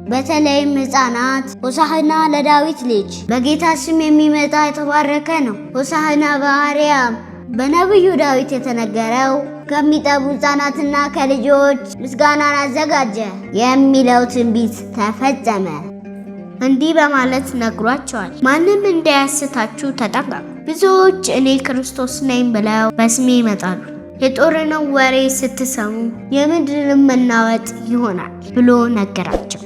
በተለይም ሕፃናት ሆሳዕና ለዳዊት ልጅ በጌታ ስም የሚመጣ የተባረከ ነው፣ ሆሳዕና በአርያም በነቢዩ ዳዊት የተነገረው ከሚጠቡ ሕፃናትና ከልጆች ምስጋናን አዘጋጀ የሚለው ትንቢት ተፈጸመ። እንዲህ በማለት ነግሯቸዋል። ማንም እንዳያስታችሁ ተጠንቀቁ። ብዙዎች እኔ ክርስቶስ ነኝ ብለው በስሜ ይመጣሉ። የጦርንም ወሬ ስትሰሙ የምድርም መናወጥ ይሆናል ብሎ ነገራቸው።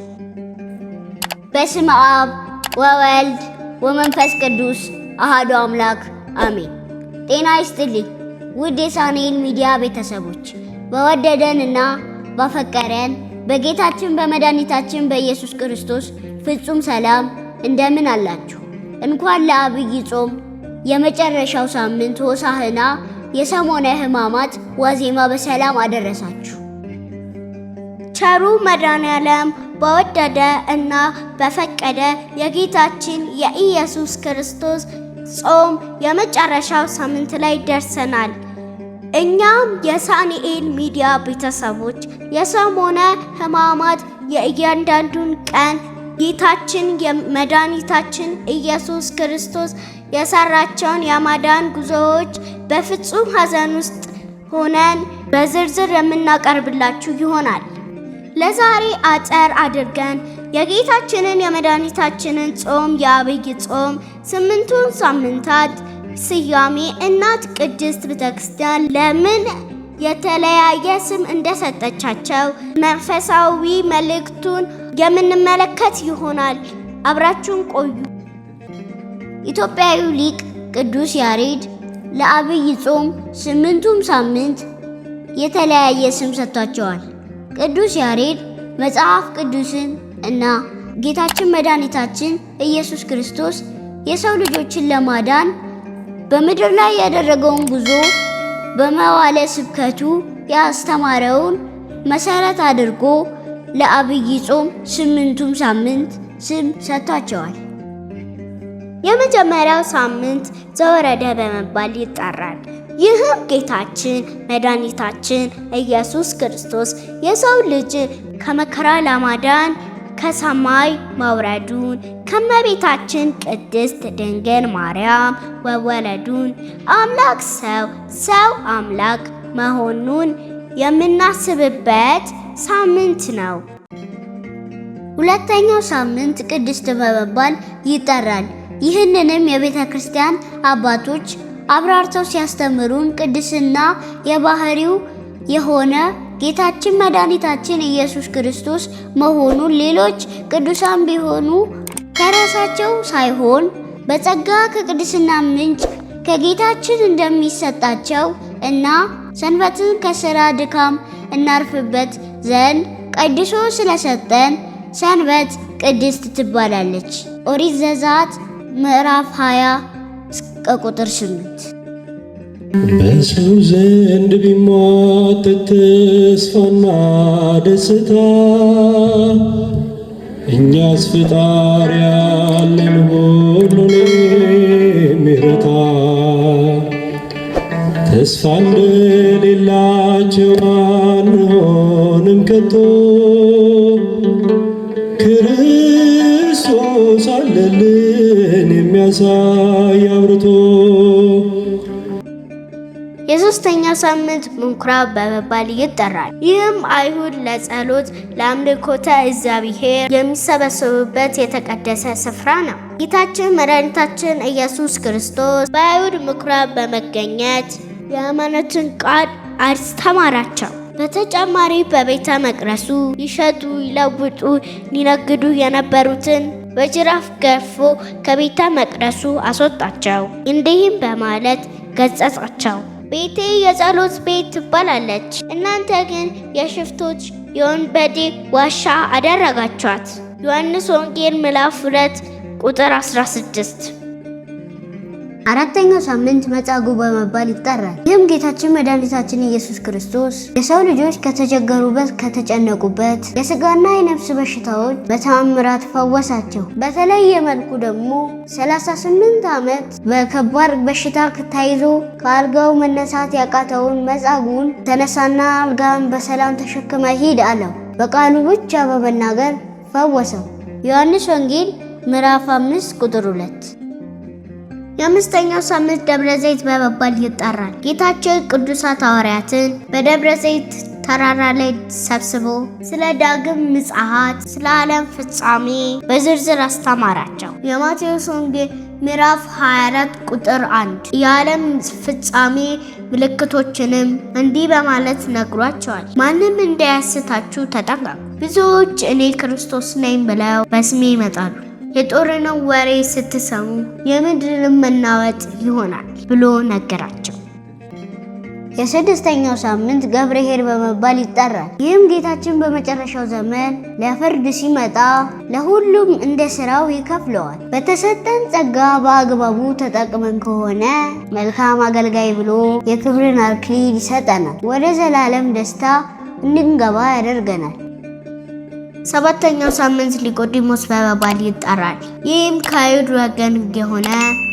በስመ አብ ወወልድ ወመንፈስ ቅዱስ አሐዱ አምላክ አሜን። ጤና ይስጥልኝ ውድ የሳሙኤል ሚዲያ ቤተሰቦች፣ በወደደንና ባፈቀረን በጌታችን በመድኃኒታችን በኢየሱስ ክርስቶስ ፍጹም ሰላም እንደምን አላችሁ? እንኳን ለዐቢይ ጾም የመጨረሻው ሳምንት ሆሳዕና የሰሞነ ሕማማት ዋዜማ በሰላም አደረሳችሁ። ቸሩ መድኃኔዓለም በወደደ እና በፈቀደ የጌታችን የኢየሱስ ክርስቶስ ጾም የመጨረሻው ሳምንት ላይ ደርሰናል። እኛም የሳሙኤል ሚዲያ ቤተሰቦች የሰሞነ ሕማማት የእያንዳንዱን ቀን ጌታችን የመድኃኒታችን ኢየሱስ ክርስቶስ የሰራቸውን የማዳን ጉዞዎች በፍጹም ሐዘን ውስጥ ሆነን በዝርዝር የምናቀርብላችሁ ይሆናል። ለዛሬ አጠር አድርገን የጌታችንን የመድኃኒታችንን ጾም የዐቢይ ጾም 8ቱን ሳምንታት ስያሜ እናት ቅድስት ቤተክርስቲያን ለምን የተለያየ ስም እንደሰጠቻቸው መንፈሳዊ መልእክቱን የምንመለከት ይሆናል። አብራችሁን ቆዩ። ኢትዮጵያዊው ሊቅ ቅዱስ ያሬድ ለዐቢይ ጾም 8ቱም ሳምንት የተለያየ ስም ሰጥቷቸዋል። ቅዱስ ያሬድ መጽሐፍ ቅዱስን እና ጌታችን መድኃኒታችን ኢየሱስ ክርስቶስ የሰው ልጆችን ለማዳን በምድር ላይ ያደረገውን ጉዞ በመዋዕለ ስብከቱ ያስተማረውን መሰረት አድርጎ ለዐቢይ ጾም 8ቱም ሳምንት ስም ሰጥቷቸዋል። የመጀመሪያው ሳምንት ዘወረደ በመባል ይጠራል። ይህም ጌታችን መድኃኒታችን ኢየሱስ ክርስቶስ የሰው ልጅ ከመከራ ለማዳን ከሰማይ መውረዱን፣ ከእመቤታችን ቅድስት ድንግል ማርያም መወለዱን፣ አምላክ ሰው ሰው አምላክ መሆኑን የምናስብበት ሳምንት ነው። ሁለተኛው ሳምንት ቅድስት በመባል ይጠራል። ይህንንም የቤተ ክርስቲያን አባቶች አብራርተው ሲያስተምሩን ቅድስና የባህሪው የሆነ ጌታችን መድኃኒታችን ኢየሱስ ክርስቶስ መሆኑን ሌሎች ቅዱሳን ቢሆኑ ከራሳቸው ሳይሆን በጸጋ ከቅድስና ምንጭ ከጌታችን እንደሚሰጣቸው እና ሰንበትን ከሥራ ድካም እናርፍበት ዘንድ ቀድሶ ስለሰጠን ሰንበት ቅድስት ትባላለች። ኦሪት ዘጸአት ምዕራፍ 20 ቁጥር 8። በሰው ዘንድ ቢሟጠጥ ተስፋና ደስታ እኛስ ፈጣሪ ያለን ሁሉን የሚረታ ተስፋ እንደሌላቸው አንሆንም ከቶ ክርስቶስ አለልን የሚያሳይ አብርቶ። የሶስተኛው ሳምንት ምኵራብ በመባል ይጠራል። ይህም አይሁድ ለጸሎት ለአምልኮተ እግዚአብሔር የሚሰበሰቡበት የተቀደሰ ስፍራ ነው። ጌታችን መድኃኒታችን ኢየሱስ ክርስቶስ በአይሁድ ምኵራብ በመገኘት የሃይማኖትን ቃል አስተማራቸው። በተጨማሪ በቤተ መቅደሱ ይሸጡ ይለውጡ ሊነግዱ የነበሩትን በጅራፍ ገርፎ ከቤተ መቅደሱ አስወጣቸው። እንዲህም በማለት ገሠጻቸው። ቤቴ የጸሎት ቤት ትባላለች፣ እናንተ ግን የሽፍቶች የወንበዴ ዋሻ አደረጋችኋት። ዮሐንስ ወንጌል ምዕራፍ 2 ቁጥር 16። አራተኛው ሳምንት መጻጉዕ በመባል ይጠራል። ይህም ጌታችን መድኃኒታችን ኢየሱስ ክርስቶስ የሰው ልጆች ከተቸገሩበት ከተጨነቁበት የሥጋና የነፍስ በሽታዎች በተአምራት ፈወሳቸው። በተለየ መልኩ ደግሞ 38 ዓመት በከባድ በሽታ ተይዞ ከአልጋው መነሳት ያቃተውን መጻጉዕን ተነሳና አልጋን በሰላም ተሸክመ ሂድ አለው። በቃሉ ብቻ በመናገር ፈወሰው። ዮሐንስ ወንጌል ምዕራፍ 5 ቁጥር 2። የአምስተኛው ሳምንት ደብረ ዘይት በመባል ይጠራል። ጌታችን ቅዱሳት ሐዋርያትን በደብረ ዘይት ተራራ ላይ ሰብስቦ ስለ ዳግም ምጽአት፣ ስለ ዓለም ፍጻሜ በዝርዝር አስተማራቸው። የማቴዎስ ወንጌል ምዕራፍ 24 ቁጥር 1 የዓለም ፍጻሜ ምልክቶችንም እንዲህ በማለት ነግሯቸዋል። ማንም እንዳያስታችሁ ተጠንቀቁ። ብዙዎች እኔ ክርስቶስ ነኝ ብለው በስሜ ይመጣሉ። የጦርንም ወሬ ስትሰሙ የምድርም መናወጥ ይሆናል ብሎ ነገራቸው። የስድስተኛው ሳምንት ገብርኄር በመባል ይጠራል። ይህም ጌታችን በመጨረሻው ዘመን ለፍርድ ሲመጣ ለሁሉም እንደ ስራው ይከፍለዋል። በተሰጠን ጸጋ በአግባቡ ተጠቅመን ከሆነ መልካም አገልጋይ ብሎ የክብርን አክሊል ይሰጠናል። ወደ ዘላለም ደስታ እንድንገባ ያደርገናል። ሰባተኛው ሳምንት ኒቆዲሞስ በመባል ይጠራል። ይህም ከአይሁድ ወገን የሆነ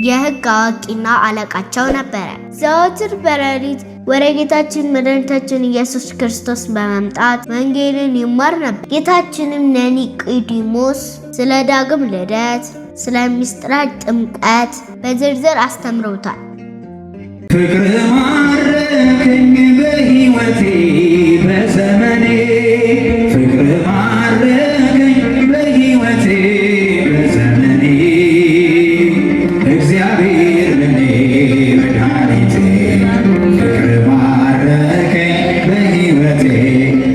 የሕግ አዋቂና አለቃቸው ነበረ። ዘወትር በሌሊት ወደ ጌታችን መድኃኒታችን ኢየሱስ ክርስቶስ በመምጣት ወንጌልን ይማር ነበር። ጌታችንም ለኒቆዲሞስ ስለ ዳግም ልደት፣ ስለ ምስጢራት ጥምቀት በዝርዝር አስተምሮታል። ፍቅር ማረከኝ በሕይወቴ በዘመኔ፣ ፍቅር ማረከኝ በሕይወቴ በዘመኔ፣ እግዚአብሔር ለኔ መድኃኒቴ፣ ፍቅር ማረከኝ በሕይወቴ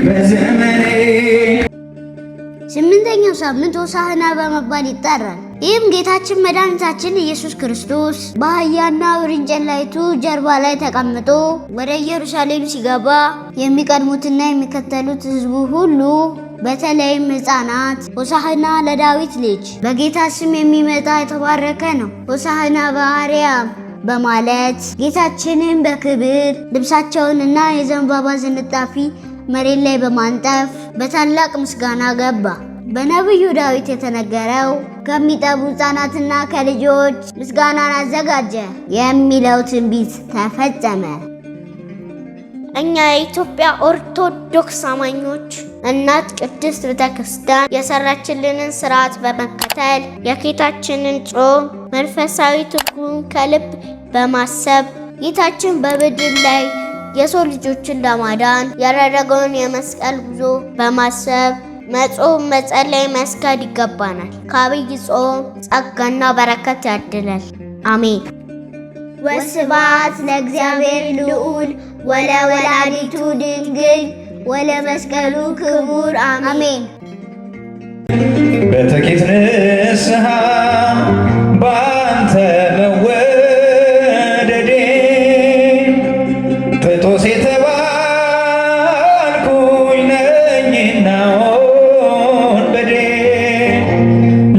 በዘመኔ። ስምንተኛው ሳምንት ሆሳዕና በመባል ይጠራል። ይህም ጌታችን መድኃኒታችን ኢየሱስ ክርስቶስ በአህያና ውርንጭላይቱ ጀርባ ላይ ተቀምጦ ወደ ኢየሩሳሌም ሲገባ የሚቀድሙትና የሚከተሉት ሕዝቡ ሁሉ በተለይም ሕፃናት ሆሳዕና ለዳዊት ልጅ፣ በጌታ ስም የሚመጣ የተባረከ ነው፣ ሆሳዕና በአርያም በማለት ጌታችንን በክብር ልብሳቸውንና የዘንባባ ዝንጣፊ መሬት ላይ በማንጠፍ በታላቅ ምስጋና ገባ። በነቢዩ ዳዊት የተነገረው ከሚጠቡ ሕፃናትና ከልጆች ምስጋናን አዘጋጀ የሚለው ትንቢት ተፈጸመ። እኛ የኢትዮጵያ ኦርቶዶክስ አማኞች እናት ቅድስት ቤተክርስቲያን የሰራችልንን ስርዓት በመከተል የጌታችንን ጾም መንፈሳዊ ትርጉም ከልብ በማሰብ ጌታችን በምድር ላይ የሰው ልጆችን ለማዳን ያደረገውን የመስቀል ጉዞ በማሰብ መጾም፣ መጸለይ፣ መስገድ ይገባናል። ከአብይ ጾም ጸጋና በረከት ያድላል። አሜን። ወስብሐት ለእግዚአብሔር ልዑል ወለወላዲቱ ድንግል ወለመስቀሉ ክቡር አሜን። በጥቂት ንስሐ በአንተ መወደዴ ጥጦስ የተባልኩኝ ነኝና ወንበዴ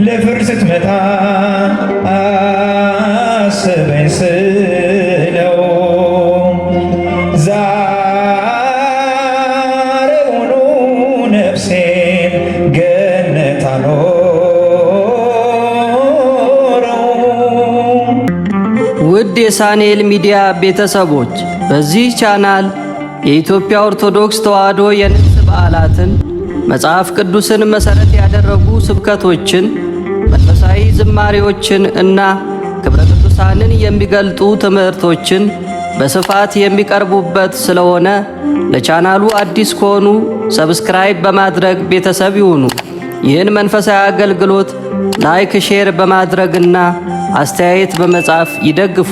ለፍርድ ስትመጣ አስበኝ ስለው ዛሬውኑ ነፍሴን ገነት አኖረው። ውድ የሳንኤል ሚዲያ ቤተሰቦች በዚህ ቻናል የኢትዮጵያ ኦርቶዶክስ ተዋሕዶ የንግስ በዓላትን፣ መጽሐፍ ቅዱስን መሠረት ያደረጉ ስብከቶችን፣ መንፈሳዊ ዝማሬዎችን እና ክብረ ቅዱሳንን የሚገልጡ ትምህርቶችን በስፋት የሚቀርቡበት ስለሆነ ለቻናሉ አዲስ ከሆኑ ሰብስክራይብ በማድረግ ቤተሰብ ይሁኑ። ይህን መንፈሳዊ አገልግሎት ላይክ፣ ሼር በማድረግና አስተያየት በመጻፍ ይደግፉ።